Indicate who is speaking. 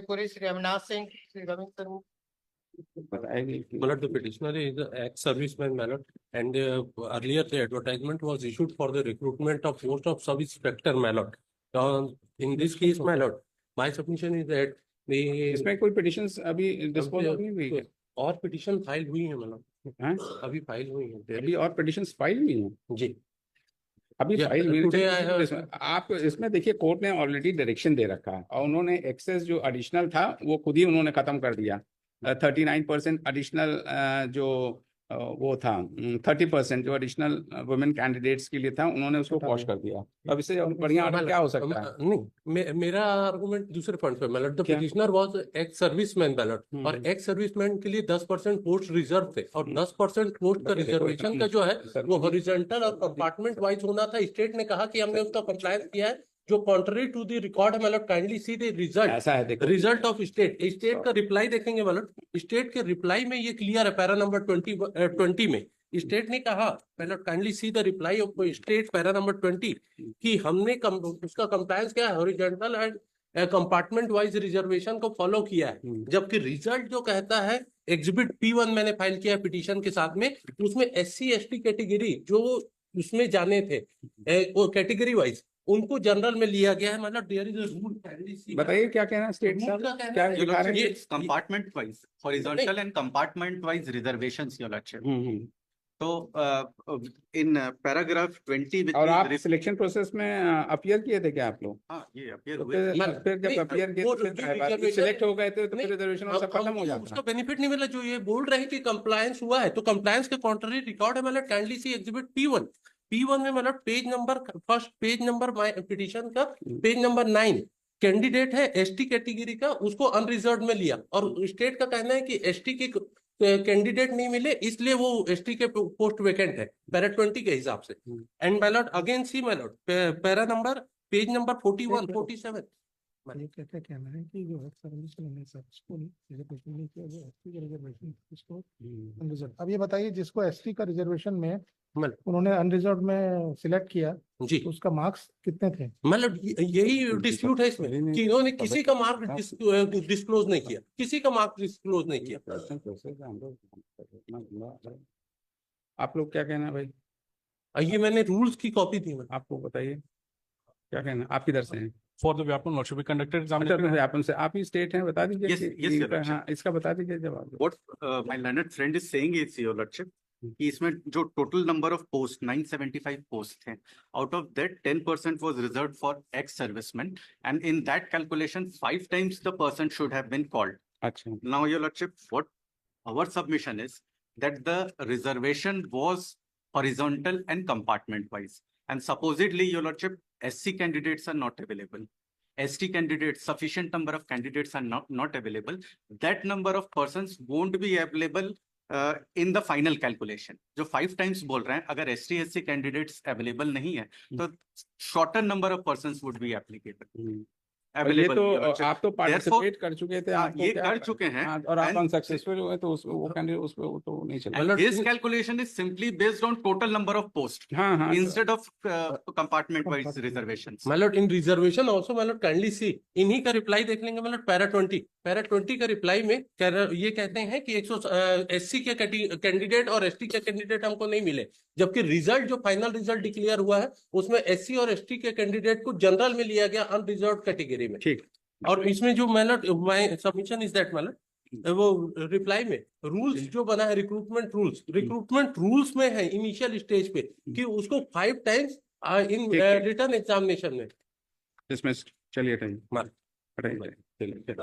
Speaker 1: Puri, Sri Avinash Singh, Sri Ravinder.
Speaker 2: Malad, the petitioner is an ex-serviceman, Malad, and earlier the advertisement was issued for the recruitment of post of sub-inspector, Malad. In this case, Malad, my submission is that the
Speaker 3: इसमें कोई petitions अभी dispose नहीं हुई है
Speaker 2: और petition file हुई है, Malad,
Speaker 3: हैं?
Speaker 2: अभी फाइल हुई है,
Speaker 3: अभी और पिटिशंस फाइल हुई हैं
Speaker 2: जी
Speaker 3: अभी
Speaker 2: Yeah,
Speaker 3: फाइल हुई
Speaker 2: today
Speaker 3: है।
Speaker 2: I have-
Speaker 3: आप इसमें देखिए कोर्ट ने ऑलरेडी डायरेक्शन दे रखा है और उन्होंने एक्सेस जो एडिशनल था वो खुद ही उन्होंने खत्म कर दिया। 39% एडिशनल जो वो था 30% जो एडिशनल वुमेन कैंडिडेट्स के लिए था उन्होंने उसको कॉश कर दिया। अब इससे बढ़िया ऑर्डर क्या हो सकता है?
Speaker 2: नहीं, मेरा आर्गुमेंट दूसरे पॉइंट पे, Malad, द
Speaker 3: क्या?
Speaker 2: Petitioner was ex serviceman, Malad, और एक्स सर्विसमैन के लिए 10% पोस्ट रिजर्व थे और 10% पोस्ट का रिजर्वेशन का जो है वो हॉरिजॉन्टल और कंपार्टमेंट वाइज होना था। स्टेट ने कहा कि हमने उसका कंप्लायंस किया है, जो कॉन्ट्ररी टू द रिकॉर्ड है, Malad, kindly see the result,
Speaker 3: ऐसा है देखो
Speaker 2: रिजल्ट ऑफ स्टेट का रिप्लाई देखेंगे, Malad, स्टेट के रिप्लाई में ये क्लियर है, पैरा नंबर 20 में स्टेट ने कहा, Malad, kindly see the reply off state, para number 20, कि हमने उसका कंप्लायंस किया है, horizontal and compartment wise reservation को फॉलो किया है। जबकि रिजल्ट जो कहता है, एग्जिबिट P1 मैंने फाइल किया पिटीशन के साथ में, उसमें SC ST कैटेगरी जो उसमें जाने थे वो कैटेगरी वाइज उनको जनरल में लिया गया है। मतलब देयर इज अ रूल।
Speaker 3: बताइए क्या कहना है स्टेट साहब, क्या दिखा रहे हैं?
Speaker 4: Compartment wise horizontal and compartment wise reservations, your lordship. तो इन पैराग्राफ 20
Speaker 3: और आप सिलेक्शन प्रोसेस में अपीयर किए थे क्या आप लोग?
Speaker 4: हाँ, ये अपीयर
Speaker 3: तो
Speaker 4: हुए।
Speaker 3: फिर जब अपीयर किए तो फिर सिलेक्ट हो गए थे तो फिर रिजर्वेशन और सब खत्म हो जाता
Speaker 2: उसका बेनिफिट नहीं मिला। जो ये बोल रहे हैं कि कंप्लायंस हुआ है, तो कंप्लायंस के कॉन्ट्ररी रिकॉर्ड है। मतलब काइंडली सी एग्जिबिट P1 में, मतलब page number, first page number petition का पेज नंबर 9, कैंडिडेट है ST कैटेगरी का, उसको अनरिजर्व में लिया और स्टेट का कहना है कि ST की कैंडिडेट नहीं मिले, इसलिए वो ST के पोस्ट वेकेंट है पैरा 20 के हिसाब से। And Malad again see, Malad, para number page number 41 47
Speaker 1: ये कहते कहना है कि जो सर्विस में सबको रिजर्वेशन नहीं किया, जो ST का रिजर्वेशन इसको अनरिजर्व। अब ये बताइए, जिसको ST का रिजर्वेशन में उन्होंने अनरिजर्व में सिलेक्ट किया
Speaker 2: जी,
Speaker 1: तो उसका मार्क्स कितने थे?
Speaker 2: मतलब यही डिस्प्यूट है इसमें कि इन्होंने किसी का मार्क डिस्क्लोज नहीं किया, किसी का मार्क डिस्क्लोज नहीं किया।
Speaker 3: आप लोग क्या कहना है भाई?
Speaker 2: ये मैंने रूल्स की कॉपी दी।
Speaker 3: आपको बताइए क्या कहना, आप किधर से हैं?
Speaker 5: For the Vyapam Lordship, we conducted
Speaker 3: अच्छा,
Speaker 5: examination.
Speaker 3: व्यापन से आप ही स्टेट हैं, बता दीजिए
Speaker 4: Yes,
Speaker 3: कि
Speaker 4: yes, your
Speaker 3: इनका- हाँ,
Speaker 4: lordship.
Speaker 3: इसका बता दीजिए जवाब।
Speaker 4: What my learned friend is saying is, your lordship, कि इसमें जो total number of post 975 post हैं, out of that 10% was reserved for ex servicemen, and in that calculation 5 times the person should have been called.
Speaker 3: अच्छा,
Speaker 4: Now, your lordship, what our submission is that the reservation was horizontal and compartment wise, and supposedly, your lordship, SC candidates are not available. ST candidates, sufficient number of candidates are not available. That number of persons won't be available in the final calculation. जो 5 times बोल रहे हैं, अगर ST SC candidates available नहीं है, तो shorter number of persons would be applicable.
Speaker 3: ये तो आप तो पार्टिसिपेट कर चुके थे, आपको
Speaker 4: ये
Speaker 3: क्या-
Speaker 4: कर चुके हैं,
Speaker 3: हाँ, और आप अनसक्सेसफुल हुए तो वो कैंडिडेट उस पे वो तो नहीं चला।
Speaker 4: and his calculation is simply based on total number of posts
Speaker 3: हाँ हाँ
Speaker 4: instead of compartment wise reservations.
Speaker 2: Malad, in reservation also, Malad, kindly see, इन्हीं का रिप्लाई देख लेंगे, Malad, पैरा 20 का रिप्लाई में ये कहते हैं कि 100 SC के कैंडिडेट और ST के कैंडिडेट हमको नहीं मिले, जबकि रिजल्ट जो फाइनल रिजल्ट डिक्लेयर हुआ है उसमें SC और ST के कैंडिडेट को जनरल में लिया गया अनरिजर्व कैटेगरी में।
Speaker 3: ठीक।
Speaker 2: और इसमें जो Malad, my submission is that, Malad, वो रिप्लाई में रूल्स जो बना है, रिक्रूटमेंट रूल्स में है इनिशियल स्टेज पे कि उसको 5 टाइम्स इन रिटर्न एग्जामिनेशन में
Speaker 3: डिसमिस्ड। चलिए हटाइए,
Speaker 2: मार
Speaker 3: हटाइए, चलिए।